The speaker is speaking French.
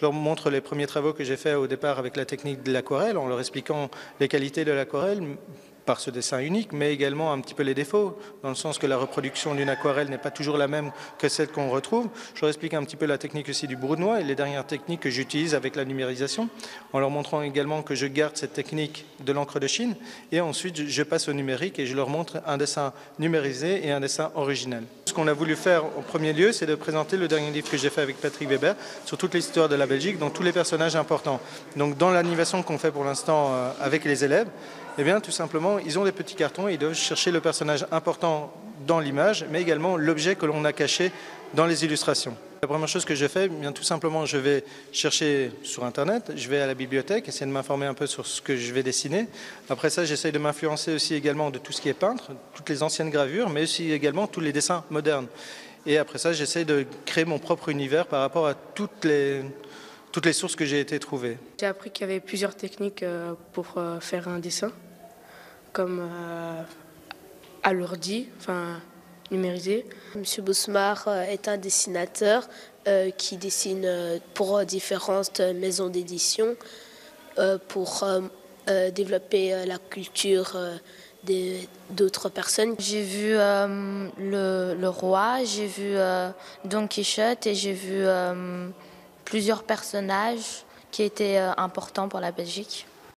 Je leur montre les premiers travaux que j'ai faits au départ avec la technique de l'aquarelle, en leur expliquant les qualités de l'aquarelle par ce dessin unique, mais également un petit peu les défauts, dans le sens que la reproduction d'une aquarelle n'est pas toujours la même que celle qu'on retrouve. Je leur explique un petit peu la technique aussi du broue-de-noix et les dernières techniques que j'utilise avec la numérisation, en leur montrant également que je garde cette technique de l'encre de Chine, et ensuite je passe au numérique et je leur montre un dessin numérisé et un dessin original. Ce qu'on a voulu faire en premier lieu, c'est de présenter le dernier livre que j'ai fait avec Patrick Weber sur toute l'histoire de la Belgique, dont tous les personnages importants. Donc dans l'animation qu'on fait pour l'instant avec les élèves, eh bien, tout simplement, ils ont des petits cartons et ils doivent chercher le personnage important dans l'image, mais également l'objet que l'on a caché dans les illustrations. La première chose que je fais, bien tout simplement, je vais chercher sur Internet, je vais à la bibliothèque, essayer de m'informer un peu sur ce que je vais dessiner. Après ça, j'essaye de m'influencer aussi également de tout ce qui est peintre, toutes les anciennes gravures, mais aussi également tous les dessins modernes. Et après ça, j'essaye de créer mon propre univers par rapport à toutes les sources que j'ai été trouver. J'ai appris qu'il y avait plusieurs techniques pour faire un dessin, comme à l'ordi, enfin numérisé. Monsieur Bousmar est un dessinateur qui dessine pour différentes maisons d'édition pour développer la culture d'autres personnes. J'ai vu le roi, j'ai vu Don Quichotte et j'ai vu plusieurs personnages qui étaient importants pour la Belgique.